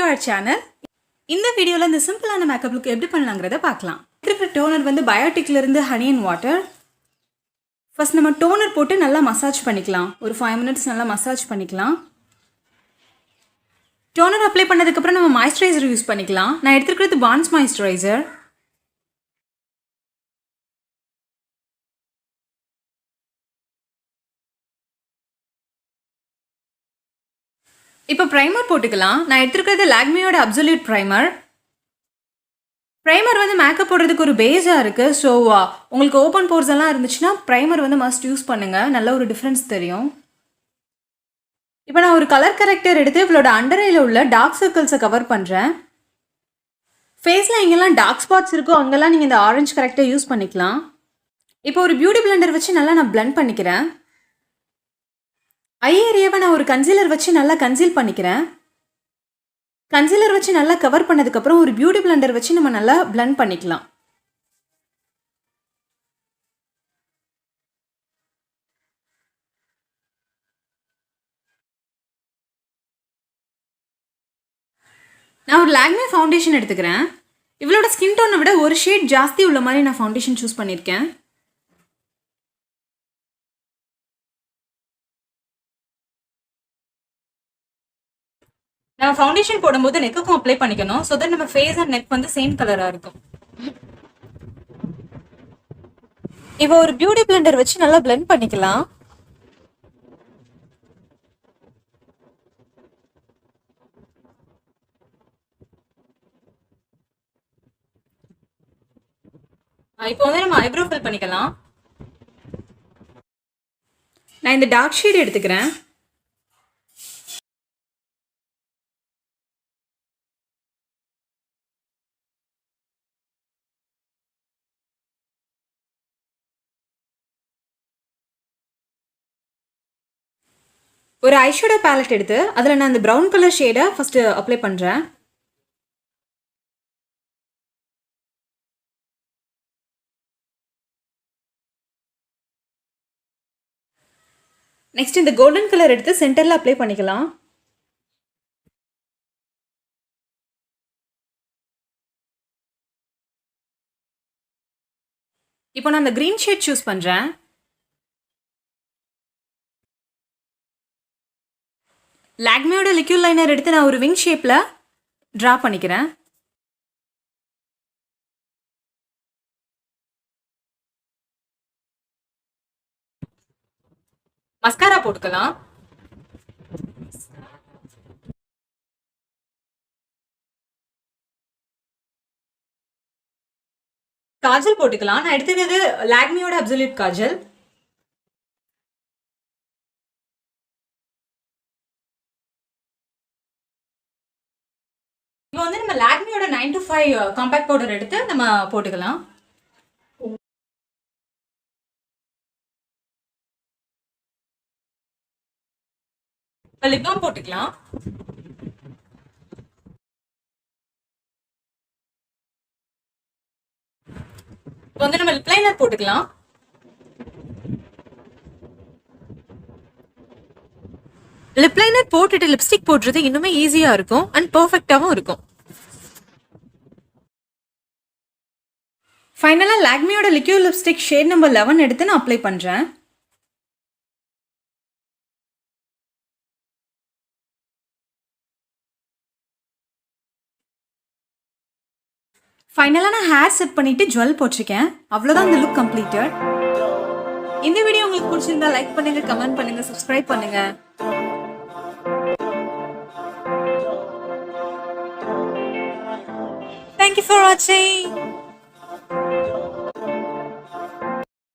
our channel. இந்த வீடியோல இந்த சிம்பிளான மேக்கப் லுக் எப்படி பண்ணலாம்ங்கறத பார்க்கலாம். இருக்கிற டோனர் வந்து பயோட்டிக்ல இருந்து ஹனி அண்ட் வாட்டர். ஃபர்ஸ்ட் நம்ம டோனர் போட்டு நல்லா மசாஜ் பண்ணிக்கலாம். ஒரு 5 minutes நல்லா மசாஜ் பண்ணிக்கலாம். டோனர் அப்ளை பண்ணதுக்கு அப்புறம் நம்ம மாய்ஸ்சரைசர் யூஸ் பண்ணிக்கலாம். நான் எடுத்துக்கிறது பான்ஸ் மாய்ஸ்சரைசர். இப்போ primer போட்டுக்கலாம். நான் எடுத்துக்கிறது லாக்மியோட அப்சல்யூட் primer. primer வந்து மேக்கப் போடுறதுக்கு ஒரு பேஸா இருக்கு. சோ உங்களுக்கு ஓபன் போர்ஸ் எல்லாம் இருந்துச்சுனா primer வந்து மஸ்ட் யூஸ் பண்ணுங்க. நல்ல ஒரு டிஃபரன்ஸ் தெரியும். இப்போ நான் ஒரு கலர் கரெக்டர் எடுத்து இவளோட அண்டர் ஐல உள்ள டார்க் சர்க்கிள்ஸை கவர் பண்றேன். ஃபேஸ்ல எங்கெல்லாம் டார்க் ஸ்பாட்ஸ் இருக்கோ அங்கெல்லாம் நீங்க இந்த ஆரஞ்சு கரெக்டர் யூஸ் பண்ணிக்கலாம். இப்போ ஒரு பியூட்டி பிளெண்டர் வச்சு நல்லா நான் blend பண்ணிக்கிறேன். ஐ ஏரியாவை நான் ஒரு கன்சீலர் வச்சு நல்லா கன்சீல் பண்ணிக்கிறேன். கன்சீலர் வச்சு நல்லா கவர் பண்ணதுக்கப்புறம் ஒரு பியூட்டி பிளெண்டர் வச்சு நம்ம நல்லா blend பண்ணிக்கலாம். நான் ஒரு லாக்மே ஃபவுண்டேஷன் எடுத்துக்கிறேன். இவளோட ஸ்கின் டோனை விட ஒரு ஷேட் ஜாஸ்தி உள்ள மாதிரி நான் ஃபவுண்டேஷன் சூஸ் பண்ணியிருக்கேன். நம்ம ஃபவுண்டேஷன் போடும்போது நெக்குக்கும் அப்ளை பண்ணிக்கணும். சோ தட் நம்ம ஃபேஸ் அண்ட் நெக் வந்து சேம் கலரா இருக்கும். இப்போ ஒரு பியூட்டி பிளெண்டர் வச்சு நல்லா blend பண்ணிக்கலாம். இப்போ வந்து நம்ம ஐப்ரோ ஃபில் பண்ணிக்கலாம். நான் இந்த டார்க் ஷேட் எடுத்துக்கிறேன். ஒரு ஐஷேடோ பேலட் எடுத்து அதில் நான் இந்த ப்ரௌன் கலர் ஷேடை ஃபர்ஸ்ட் அப்ளை பண்ணுறேன். நெக்ஸ்ட் இந்த கோல்டன் கலர் எடுத்து சென்டரில் அப்ளை பண்ணிக்கலாம். இப்போ நான் இந்த க்ரீன் ஷேட் சூஸ் பண்ணுறேன். லாக்மியோட லிக்யூட் லைனர் எடுத்து நான் ஒரு விங் ஷேப்பில் ட்ரா பண்ணிக்கிறேன். மஸ்காரா போட்டுக்கலாம். காஜல் போட்டுக்கலாம். நான் எடுத்துக்கிறது லாக்மியோட அப்சல்யூட் காஜல். இப்போ வந்து நம்ம லாக்மியோட 9 to 5 காம்பாக்ட் பவுடர் எடுத்து நம்ம போட்டுக்கலாம். இப்போ லிப் பாம் போட்டுக்கலாம். இப்போ வந்து நம்ம லிப் லைனர் போட்டுக்கலாம். லிப் லைனர் போட்டுட்டு லிப்ஸ்டிக் போடுறது இன்னுமே ஈஸியா இருக்கும் அண்ட் பெர்ஃபெக்ட்டாவும் இருக்கும். ஃபைனலா லாக்மியோட லிக்யூட் லிப்ஸ்டிக் ஷேட் நம்பர் 11 எடுத்து நான் அப்ளை பண்றேன். ஃபைனலா நான் ஹேர் செட் பண்ணிட்டு ஜுவல் போட்டிருக்கேன். அவ்வளவுதான் இந்த லுக் கம்ப்ளீட்டட். இந்த வீடியோ உங்களுக்கு பிடிச்சிருந்தா லைக் பண்ணுங்க, கமெண்ட் பண்ணுங்க, சப்ஸ்கிரைப் பண்ணுங்க. Thank you for watching.